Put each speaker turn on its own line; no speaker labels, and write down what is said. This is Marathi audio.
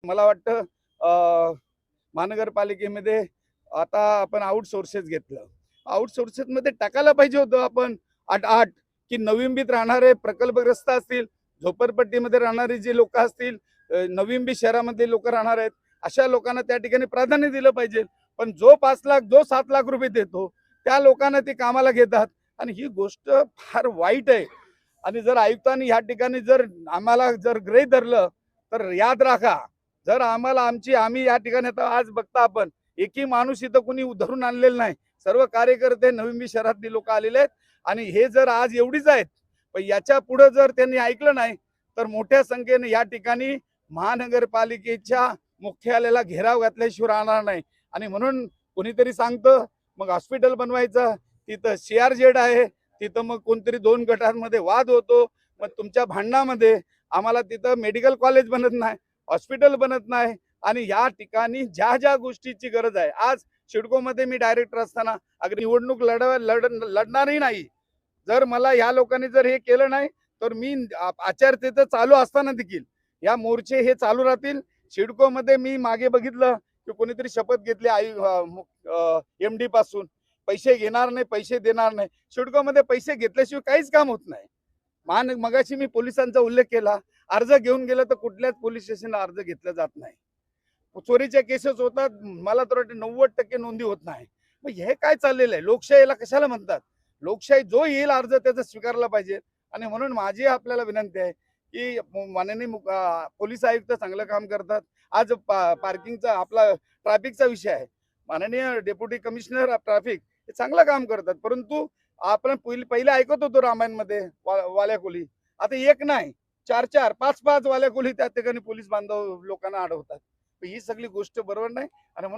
मला वाटतं महानगरपालिकेमध्ये आता आपण आउटसोर्सेस घेतलं. आउटसोर्सेसमध्ये टाकायला पाहिजे होतं आपण 8-8 की नविंबित राहणारे प्रकल्पग्रस्त असतील, झोपडपट्टीमध्ये राहणारी जी लोकं असतील, नविंबित शहरामध्ये लोकं राहणार आहेत, अशा लोकांना त्या ठिकाणी प्राधान्य दिलं पाहिजे. पण जो 5 लाख, जो 7 लाख रुपये देतो, त्या लोकांना ते कामाला घेतात आणि ही गोष्ट फार वाईट आहे. आणि जर आयुक्तांनी ह्या ठिकाणी जर आम्हाला जर गृहीत धरलं, तर याद राखा, जर आम्हाला आम्ही या ठिकाणी आता आज बघता आपण एकही माणूस इथं कोणी धरून आणलेला नाही. सर्व कार्यकर्ते नवी शहरातली लोक आलेले आहेत आणि हे जर आज एवढीच आहेत, पण याच्या पुढे जर त्यांनी ऐकलं नाही तर मोठ्या संख्येने या ठिकाणी महानगरपालिकेच्या मुख्यालयाला घेराव घातल्याशिवाय राहणार नाही. आणि म्हणून कोणीतरी सांगतं मग हॉस्पिटल बनवायचं, तिथं CRZ आहे, तिथं मग कोणतरी 2 गटांमध्ये वाद होतो, मग तुमच्या भांडणामध्ये आम्हाला तिथं मेडिकल कॉलेज बनत नाही, हॉस्पिटल बनत नाही. आणि या ठिकाणी ज्या ज्या गोष्टीची गरज आहे, आज सिडकोमध्ये मी डायरेक्टर असताना अगदी निवडणूक लढणारही नाही. जर मला या लोकांनी जर हे केलं नाही तर मी आचारसंहिता चालू असताना देखील या मोर्चे हे चालू राहतील. सिडकोमध्ये मी मागे बघितलं की कोणीतरी शपथ घेतली MD पासून पैसे घेणार नाही, पैसे देणार नाही. सिडकोमध्ये पैसे घेतल्याशिवाय काहीच काम होत नाही. मगाशी मी पोलिसांचा उल्लेख केला, अर्ज घेऊन गेलं तर कुठल्याच पोलीस स्टेशनला अर्ज घेतला जात नाही. चोरीच्या केसेस होतात, मला तर वाटतं 90% नोंदी होत नाही. मग हे काय चाललेलं आहे? लोकशाहीला कशाला म्हणतात? लोकशाही जो येईल अर्ज त्याचा स्वीकारला पाहिजे. आणि म्हणून माझी आपल्याला विनंती आहे की माननीय पोलीस आयुक्त चांगलं काम करतात. आज पार्किंगचा आपला ट्रॅफिकचा विषय आहे, माननीय डेप्युटी कमिशनर ऑफ ट्रॅफिक हे चांगलं काम करतात. परंतु आपण पहिले ऐकत होतो रामायणमध्ये वाल्या कोली, आता एक नाही 4-4, 5-5 वाल्या कोली त्या ठिकाणी पोलीस बांधव लोकांना अडवतात. ही सगळी गोष्ट बरोबर नाही. आणि म्हणून